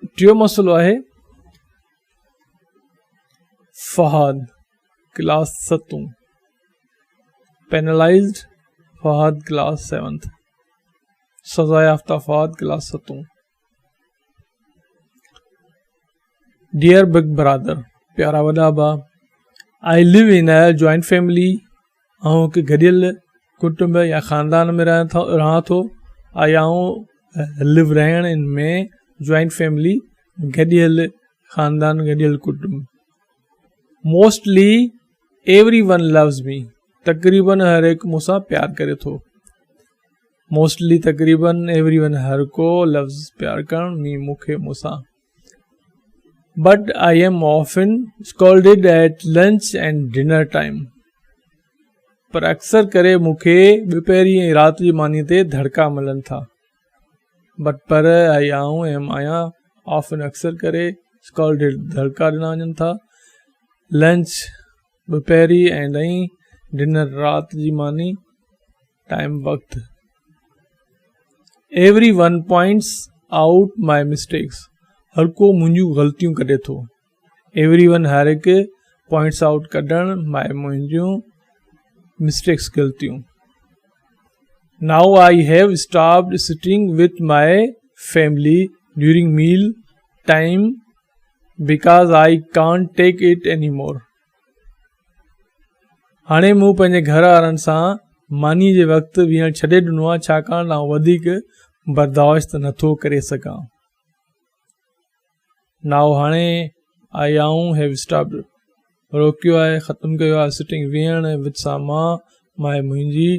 टियों मसलो आहे Fahad class 7 penalised Fahad class 7 सजा याफ्ता Fahad class 7 dear big brother प्यारा वॾा भा I live in a joint family ऐं हिकु गॾियल कुटुंब या ख़ानदान में रहां थो लिव रहण इन में जॉइंट फैमिली गॾियल ख़ानदान गॾियल कुटुंब mostly every one loves me तक़रीबन हर हिकु मूंसां प्यार करे थो मोस्टली तक़रीबन एवरी वन हर को लव्स प्यार करण मी मूंखे मूंसां but I am often scolded at lunch and dinner time पर अक्सर करे मूंखे दुपहरी ऐं राति जी मानी ते धड़का मिलनि था बट पर आहियां ऑफन अक्सर करे स्कॉल्डेड धड़का ॾिना वञनि था लंच दुपहरी ऐं डिनर राति जी मानी टाइम वक़्तु every one points out my mistakes हर को मुंहिंजूं ग़लतियूं कढे थो एवरी वन हर हिकु पॉइंट्स आउट कढण मुंहिंजूं मिस्टेक्स ग़लतियूं now I have stopped sitting with my family during meal time because I can't take it any more हाणे मूं पंहिंजे घर वारनि सां मानी जे वक़्तु विहण छॾे ॾिनो आहे छाकाणि आउं वधीक बर्दाश्त नथो करे सघां नाउ हाणे आई हैव स्टॉप्ड रोकियो आहे ख़तमु कयो आहे सिटिंग विहण विथ सां मां मुंहिंजी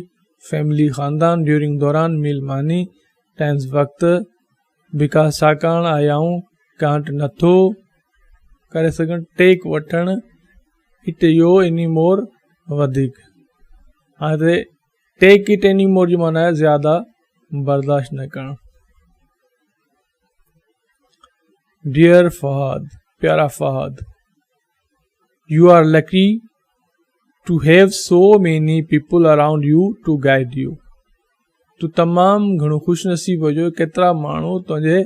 फैमिली ख़ानदान ड्यूरिंग दौरान मील मानी टाइम्स वक़्तु बिकॉज छाकाणि कांट नथो करे सघनि टेक वठणु इट यो एनी मोर वधीक हाणे टेक इट एनी मोर जी माना आहे ज़्यादा बर्दाश्त न करणु डियर फहाद प्यारा Fahad You are lucky to have so many people around you to guide you. तू तमामु घणो ख़ुशि नसीब हुजो केतिरा माण्हू तुंहिंजे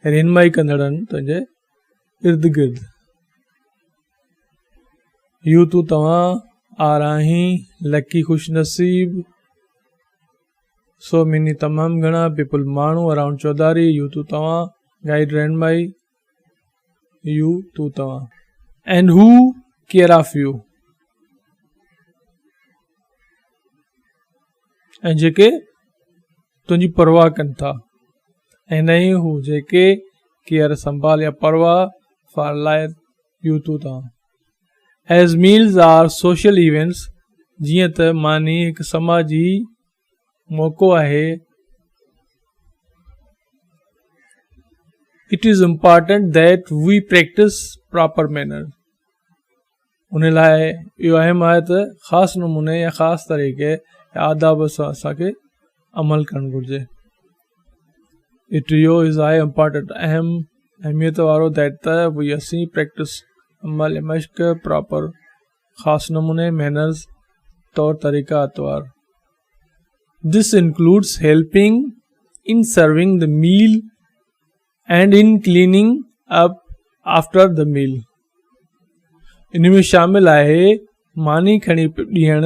रहनुमाई कंदड़नि तुंहिंजे इर्द गिर्द यू तू तव्हां आर आहीं लकी ख़ुशि नसीब सो मेनी तमामु घणा पीपल माण्हू अराउंड चौधारी यू तू तव्हां गाइड रहनुमाई you तू तव्हां and who care of you ऐं जेके तुंहिंजी परवाह कनि था ऐं नहीं हू जेके केयर संभाल या परवाह फॉर लाइफ यू तू तव्हां as meals are social events जीअं त मानी हिकु समाजी मौक़ो आहे it is important that we practice proper manner उन लाइ इहो अहम आहे त ख़ासि नमूने या ख़ासि तरीक़े आदाब सां असांखे अमल करणु घुरिजे इट इहो इज़ आहे इम्पॉर्टेंट अहमियत वारो दैट त भई असीं प्रैक्टिस अमल मश्क प्रॉपर ख़ासि नमूने मैनर्स तौर तरीक़ा अतवार this includes helping in serving the meal and in cleaning up after the meal इन में शामिल आहे मानी खणी ॾियण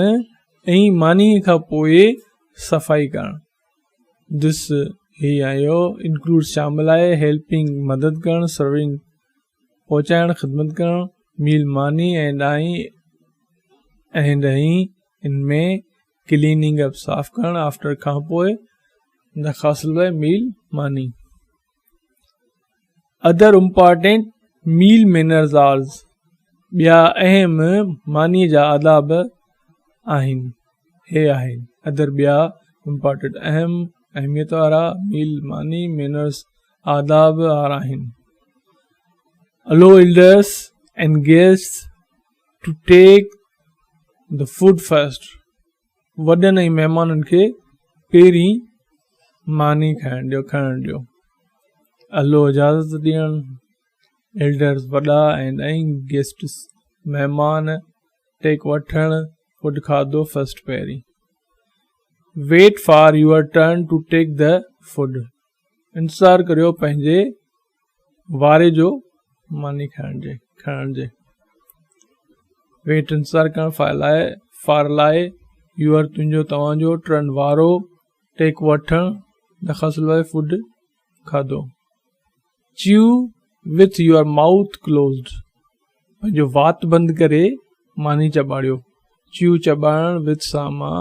ऐं मानी खां पोइ सफ़ाई करणु दिस ही आयो इंक्लूड शामिल आहे हेल्पिंग मदद करणु सर्विंग पहुचाइणु ख़िदमत करणु मील मानी ऐं इनमें क्लीनिंग अप साफ़ करणु आफ्टर खां पोइ दख़ासिल आहे मील मानी अदर इम्पॉर्टेंट मील मैनर्स आर ॿिया अहम मानी जा आदाब आहिनि अदर ॿिया इम्पॉर्टेंट अहमियत वारा मील मानी मैनर्स आदाब आहिनि allow elders and guests to take the food first वॾनि ऐं महिमाननि खे पहिरीं मानी खणणु ॾियो अलो इजाज़त ॾियणु एल्डर्स वॾा ऐं गेस्ट्स महिमान टेक वठणु फूड खाधो फर्स्ट पहिरीं wait for your turn to take the food इंतज़ारु करियो पंहिंजे वारे जो मानी खणण जे वेट इंतज़ारु करणु फार लाइ यूअर तुंहिंजो तव्हांजो टर्न वारो टेक वठणु दख़ल लाइ फूड खाधो chew with your mouth closed पंहिंजो वात बंदि करे मानी चॿाड़ियो च्यू चॿाइण विथ सामा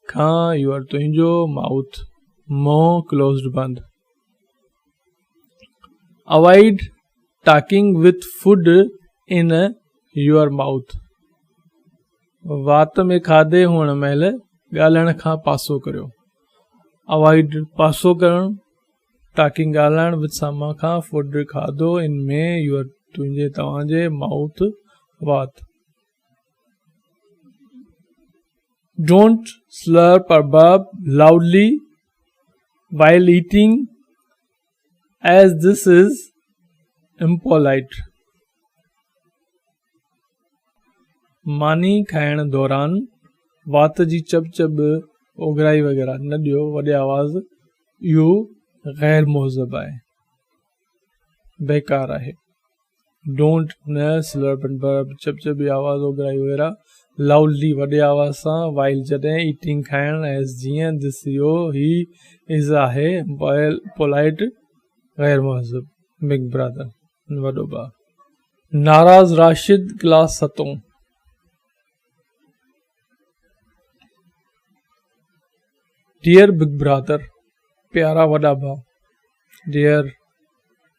खां यूअर तुंहिंजो माउथ मुंहुं क्लोज्ड बंदि avoid talking with food in your mouth वात में खाधे हुअण महिल ॻाल्हाइण खां पासो करियो अवॉइड पासो करणु टॉकिंग ॻाल्हाइण विथ सामा खां फूड खाधो इन में यूअर तुंहिंजे तव्हांजे माउथ वात don't slurp or burp loudly while eating as this is impolite मानी खाइण दौरान वात जी चब ओघराई वग़ैरह न ॾियो वॾे आवाज़ इहो गैर मुहज़ब आहे बेकार आहे डोंट न स्लर्प एंड बर्प चब आवाज़ ओघराई वग़ैरह लाउडली वॾे आवाज़ सां वाइल जॾहिं ईटिंग खाइण एज़ जीअं दिस इहो ही इज़ आहे पोलाइट गैर मुहज़ब बिग ब्रदर वॾो भाउ नाराज़ Rashid class 7 dear big brother प्यारा वॾा भाउ डियर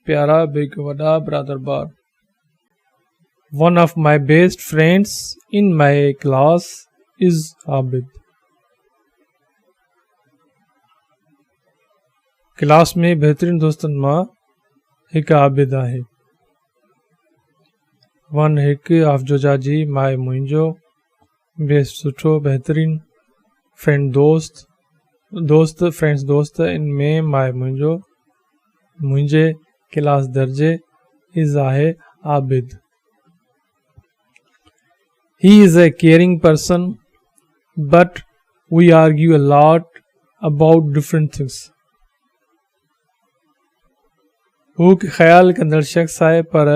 प्यारा बिग वॾा ब्रदर बार One of my best friends in my class is Abid. Class में बेहतरीन दोस्तन मां हिकु आबिद आहे वन हिकु अफ़जोजा जी माए मुंहिंजो बेस्ट सुठो बेहतरीन फ्रेंड दोस्त इन में माए मुंहिंजे क्लास दर्जे इज़ आहे Abid He is a caring person, but we argue a lot about different things. हू ख़्याल कंदड़ शख्स आहे पर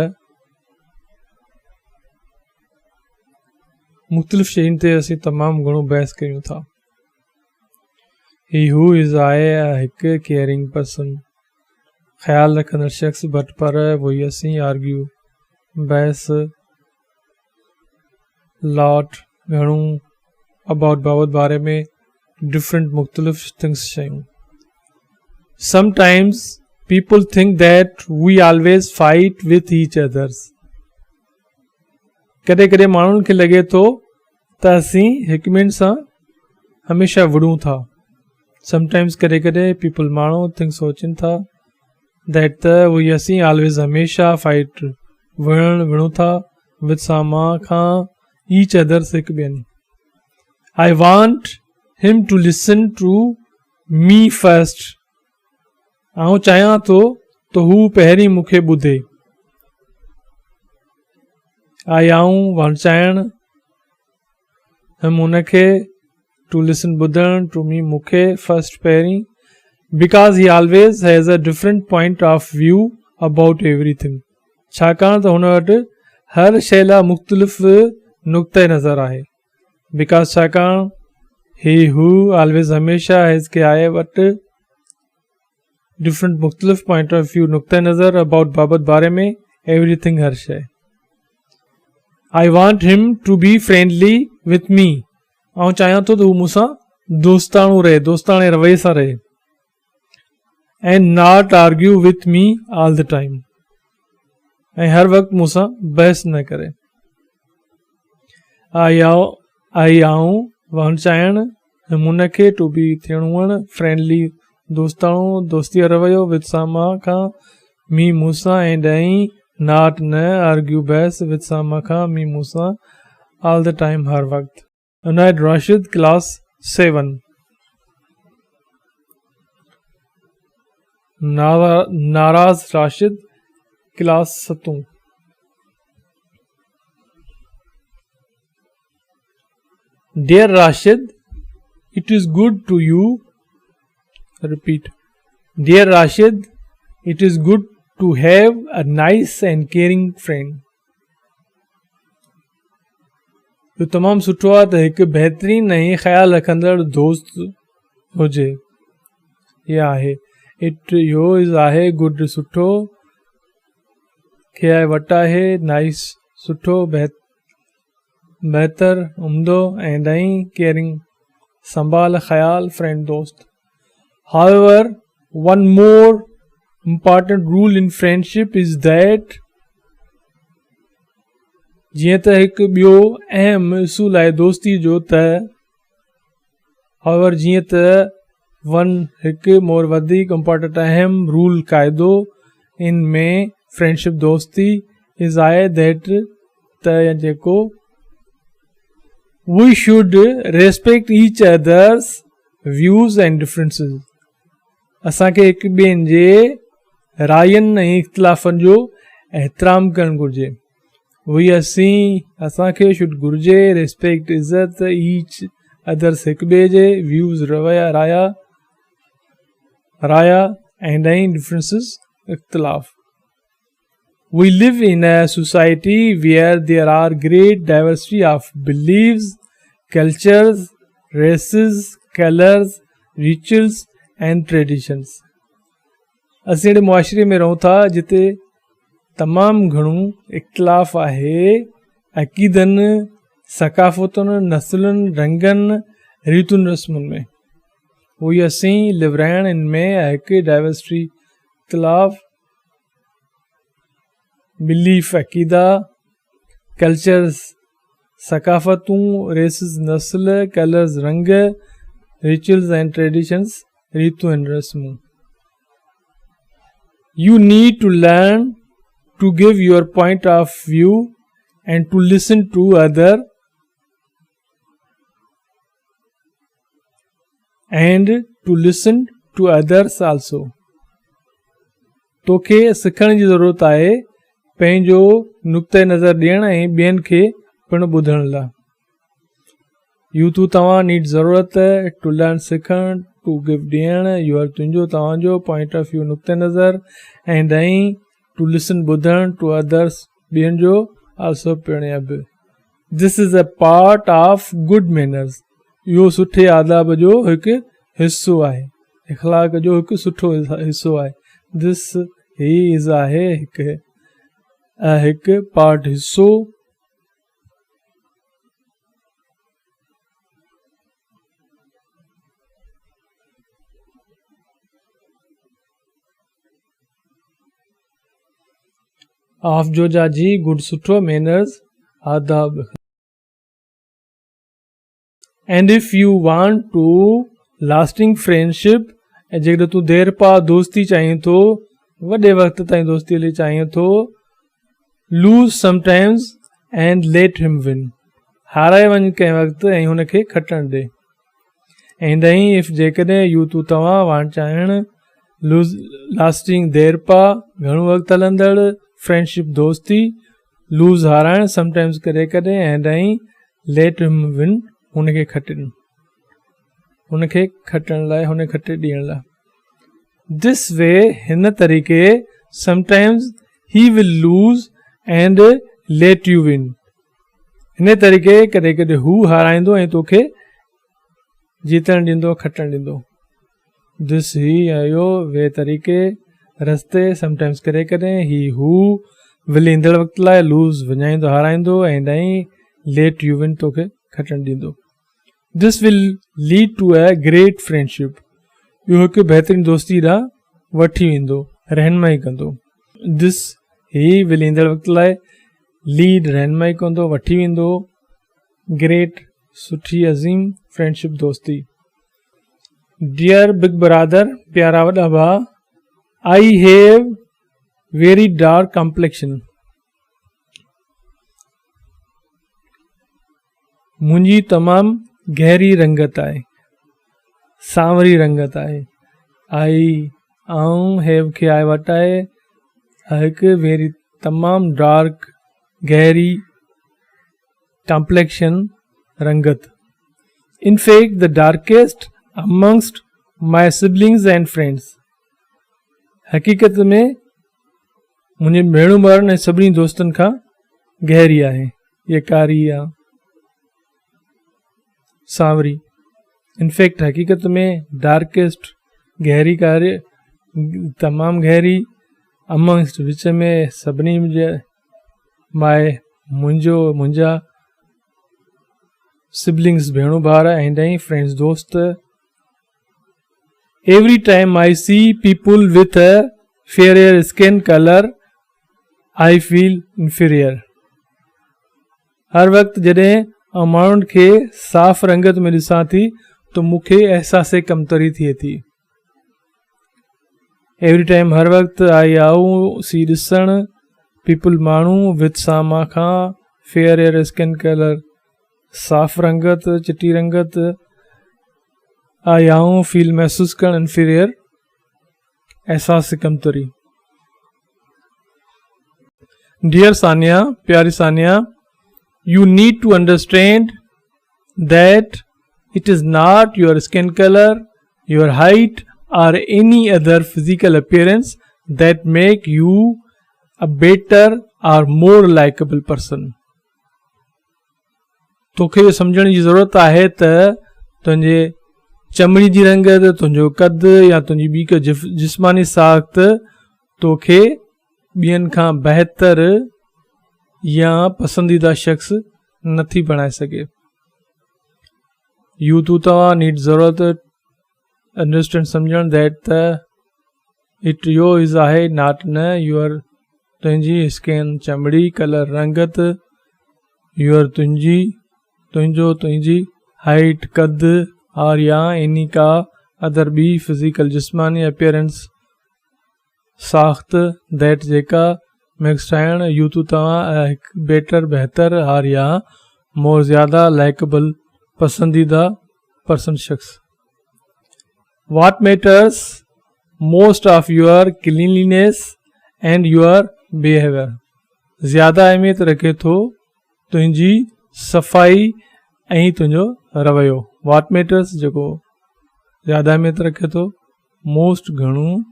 मुख़्तलिफ़ शयुनि ते असीं तमामु घणो बहस कयूं था He who is आहे हिकु केयरिंग पर्सन ख़्याल रखंदड़ शख्स बट पर वही असीं आर्ग्यू बहस लॉट घणो अबाउट बाबत बारे में डिफरेंट मुख़्तलिफ़ थिंग्स शयूं sometimes people think that we always fight with each others कॾहिं कॾहिं माण्हुनि खे लॻे थो त असीं हिक ॿिए सां हमेशह विड़ूं था समटाइम्स कॾहिं कॾहिं पीपल माण्हू थिंक सोचनि था दैट त वी असीं ऑलवेज हमेशह फाइट विड़ूं था विथ सामा खां each others हिक ॿियनि I want him to listen to me first आऊं चाहियां थो त हू पहिरीं मूंखे ॿुधे आऊं वण चाहिण हुनखे टू लिसन ॿुधण टू मी मूंखे फर्स्ट पहिरीं because he always has a different point of view about everything छाकाणि त हुन वटि हर शइ लाइ मुख़्तलिफ़ नुक़्ते नज़र आहे बिकॉज छाकाणि ही हू ऑलवेज हमेशह हैज़ के आहे वटि डिफरेंट मुख़्तलिफ़ पॉइंट ऑफ व्यू नुक़ते नज़र अबाउट बाबत बारे में एवरीथिंग हर शइ I want him to be friendly with me ऐं चाहियां थो त हू मूंसां दोस्ताणे रवैये सां रहे and not argue with me all the time ऐं हर वक़्तु मूंसां बहस न करे आई आऊं वण चाहिण हुनखे टू बी थियण हुअण फ्रेंडली दोस्तीअ रवैयो विथ सामा खां मी मूंसां ऐं ॾहीं नॉट न आर्ग्यू बहस विथ सामा खां मी मूंसां ऑल द टाइम हर वक़्तु उनैद राशिद क्लास 7 नाराज़ Rashid class 7 Dear Rashid, it is good to you. Repeat. Dear Rashid, it is good to have a nice and caring friend. इहो तमामु सुठो आहे त हिकु बहितरीनु ऐं ख़्यालु रखंदड़ दोस्त हुजे. इहा आहे इट इहो इज़ आहे गुड सुठो, खे आहे वटि आहे नाइस सुठो, बहितर उम्दो ऐं ऐं केयरिंग संभाल ख़्याल फ्रेंड दोस्त. However, one more important rule in friendship is that जीअं त हिकु ॿियो अहम उसूल आहे दोस्ती जो त however जीअं त हिकु मोर वधीक इम्पोर्टेंट अहम रूल क़ाइदो इन में फ्रेंडशिप दोस्ती इज़ आहे दैट त जेको we should respect each other's views and differences. असांखे हिकु ॿियनि जे रायनि ऐं इख़्तिलाफ़नि जो एतिराम करणु घुरिजे. असांखे शुड घुरिजे रिस्पेक्ट इज़त ईच अदर्स हिकु ॿिए जे व्यूज़ राया ऐं differences इख़्तिलाफ़. We live in a society where there are great diversity of beliefs, cultures, races, colors, rituals and traditions. असीं अहिड़े मुआशिरे में रहूं था जिते तमामु घणो इख़्तिलाफ़ आहे अक़ीदनि, सक़ाफ़तुनि, नस्लुनि, रंगनि, रीतुनि रस्मुनि में. उहे असीं लिव रहण इन में हिकु डाइवर्सिटी इख़्तिलाफ़ बिलीफ अक़ीदा, कल्चर्स सक़ाफ़तूं, रेसिस नस्ल, कलर्स रंग, रिचुअल्स एंड ट्रेडिशंस रीतूं ऐं रस्मूं. You need to learn to give your point of view and to listen to others also. तोखे सिखण जी ज़रूरत आहे पंहिंजो नुक़्ते नज़र ॾियण ऐं ॿियनि खे पिणु ॿुधण लाइ. तव्हां नीड ज़रूरत टू लर्न सिखण, टू गिव ॾियण, तुंहिंजो तव्हांजो पॉइंट ऑफ व्यू नुक़्ते नज़र ऐं टू लिसन ॿुधण, टू अदर्स ॿियनि जो आल्सो पिणु बि. This is a part of good manners. इहो सुठे आदाब जो हिकु हिसो आहे, इख़लाक़ जो हिकु सुठो हिसो आहे. दिस ही इज़ आहे हिकु पार्ट हिसो. ऑफ जोजा जी गुड सुठो मैनर्स आदाब. And if you want to lasting friendship, ऐं जेकॾहिं तूं देर पा दोस्ती चाहिं थो, वॾे वक़्त ताईं दोस्ती हली चाहिं थो, lose sometimes and let him win. हाराए वञ कंहिं वक़्तु ऐं हुनखे खटण ॾे. ऐं इफ जेकॾहिं तव्हां वांट चाहिण लूज़ लास्टिंग देर पा घणो वक़्तु हलंदड़ फ्रेंडशिप दोस्ती, लूज़ हाराइण समटाइम्स कॾहिं कॾहिं ऐं लेट हिम विन हुनखे खटण लाइ, हुन खटे ॾियण लाइ. दिस वे हिन तरीक़े sometimes he will lose and let you win. हिन तरीक़े कॾहिं कॾहिं हू हाराईंदो ऐं तोखे जीतण ॾींदो, खटण ॾींदो. दिस ही आयो वे तरीक़े रस्ते समटाइम्स कॾहिं कॾहिं हू विल ईंदड़ वक़्त लाइ लूज़ विञाईंदो, हाराईंदो ऐं लेट यू विन तोखे खटण ॾींदो. This will lead to a great friendship. इहो हिकु बहितरीनु दोस्ती ॾांहुं वठी वेंदो, रहनुमाई कंदो. दिस ही विल ईंदड़ वक़्त लाइ लीड रहनुमाई कंदो, वठी वेंदो ग्रेट सुठी अज़ीम फ्रेंडशिप दोस्ती. डियर बिग ब्रदर, प्यारा वॾा भाउ, I have very dark complexion. मुंहिंजी तमामु गहरी रंगत आहे, सांवरी रंगत आहे. हैव खे आहे वटि आहे हिकु वेरी तमामु डार्क गहरी complexion रंगत. In fact, the darkest amongst my siblings and friends. हक़ीक़त में मुंहिंजे भेणूं ॿारनि ऐं सभिनी दोस्तनि खां गहरी आहे, ये कारी या सांवरी। इनफैक्ट हक़ीक़त में डार्केस्ट गहरी कारी, तमामु गहरी अमंगस्ट विच में सभिनी माए मुंहिंजा सिबलिंग्स भेणूं भाउर ऐं ॾहीं फ्रेंड्स दोस्त। Every time I see people with a fair skin colour I feel inferior. हर वक़्तु जॾहिं माण्हुनि खे साफ़ रंगत में ॾिसां थी तो मूंखे अहसास कमतरी थिए थी। एवरी टाइम हर वक़्तु आई आऊं सी ॾिसण पीपुल माण्हू विथ सामा खां फेयर एयर स्किन कलर साफ़ रंगत चिटी रंगत आई आऊं फील महसूस करण इंफीरियर एहसास कमतरी। डियर सानिया, प्यारी Sania, you need to understand that it is not your skin color, your height or any other physical appearance that make you a better or more likable person. तोखे समझण जी ज़रूरत आहे त तुंहिंजे चमड़ी जी रंगत, तुंहिंजो कद या तुंहिंजी ॿी का जिस्मानी साख़्त तोखे ॿियनि खां बहितर या पसंदीदा शख्स नथी बणाए सघे। यू तव्हां नीड ज़रूरत अंडरस्टैंड समझण दैट त इट यो इज़ आहे नाट न यूर तुंहिंजी स्किन चमड़ी कलर रंगत यूर तुंहिंजी हाइट कद और या इन्ही का अदर बी फिजिकल जिस्मानी अपीयरेंस साख़्त दैट जेका मिक्स ठाहिण यू तव्हां बेटर बहतर और या मोर ज़्यादा लाइकेबल पसंदीदा पर्सन शख्स। What matters most of your cleanliness and your behaviour. ज़्यादा अहमियत रखे थो तुंहिंजी सफ़ाई ऐं तुंहिंजो रवैयो। वाट मैटर्स जेको ज़्यादा अहमियत रखे थो, मोस्ट घणो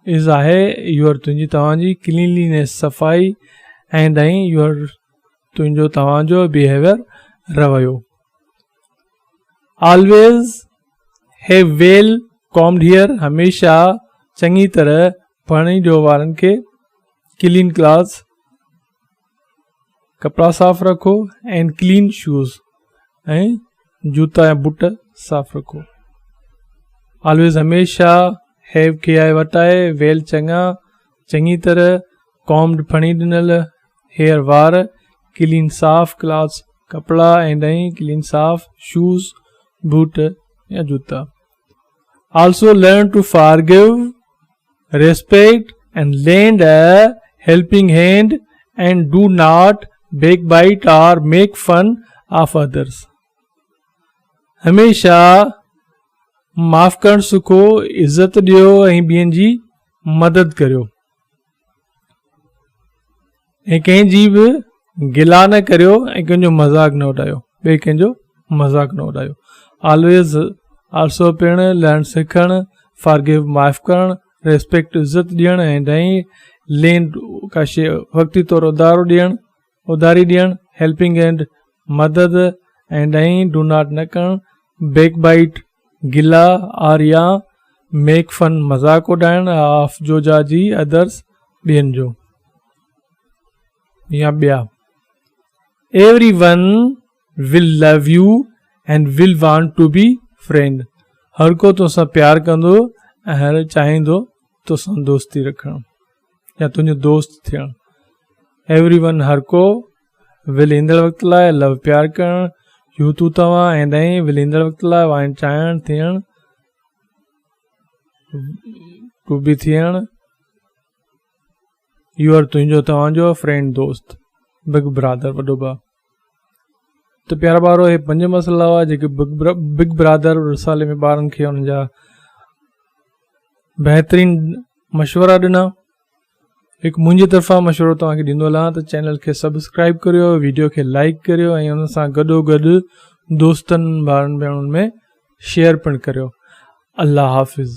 इज़ आहे यूर तुंहिंजी तव्हांजी क्लीनलीनेस सफ़ाई ऐं ॾहीं यूर तुंहिंजो तव्हांजो बिहेवियर रवैयो। Always have well combed hair, हमेशा चङी तरह पढ़णी ॾियो वारनि खे। क्लीन क्लॉथ्स, कपिड़ा साफ़ रखो। एंड क्लीन शूज़, ऐं जूता या बुट साफ़ रखो। ऑलवेज हमेशा, हैव खे आहे वटाए, वेल चङी तरह, कॉम्ड फणी ॾिनल, हेयर वार, क्लीन साफ़ क्लॉथ्स कपिड़ा ऐं ॾहीं क्लीन साफ़ शूज़ बूट या जूता। Also learn to forgive, respect and lend a helping hand and do not backbite or make fun of others। हमेशा माफ़ करणु सिखो, इज़त ॾियो ऐं ॿियनि जी मदद करियो ऐं कंहिंजी बि गिला न करियो ऐं कंहिंजो मज़ाक न उॾायो, ॿिए कंहिंजो मज़ाक न उॾायो। ऑलवेज आल्सो पिणु लर्न सिखणु, फॉरगिव माफ़ करणु, रेस्पेक्ट इज़त ॾियणु ऐं ॾहीं लेंड का शइ वक़्ती तौरु उधारी ॾियणु, हेल्पिंग हैंड मदद ऐं ॾहीं डू नॉट न करणु, बैक बाइट गिला और या मेक फन मज़ाक उॾाइणु ऑफ जो जी अदर्स ॿियनि जो या ॿिया। Every one will love you and will want to be friend. हर को तोसां प्यार कंदो ऐं हर चाहींदो तोसां दोस्ती रखणु या तुंहिंजो दोस्त थियणु। एवरी वन हर को, विल ईंदड़ वक़्त लाइ, लव प्यार करणु, यू तव्हां ऐं ॾहीं विल ईंदड़ वक़्त लाइ, वाइन चाहिणु थियणु, टू बी थियणु, यूर तुंहिंजो तव्हांजो, फ्रेंड दोस्त, बिग ब्रादर वॾो भाउ। त प्यारा ॿारो, हे 5 मसइला हुआ जेके बिग ब्रादर रिसाले में ॿारनि खे हुननि जा बहितरीन मशवरा ॾिना। हिकु मुंहिंजी तरफ़ां मशवरो तव्हांखे ॾींदो हलां त चैनल खे सब्सक्राइब करियो, वीडियो खे लाइक करियो ऐं हुन सां गॾोगॾु दोस्तनि भाउरनि भेणुनि में शेयर पिणु करियो। अल्लाह हाफ़िज़।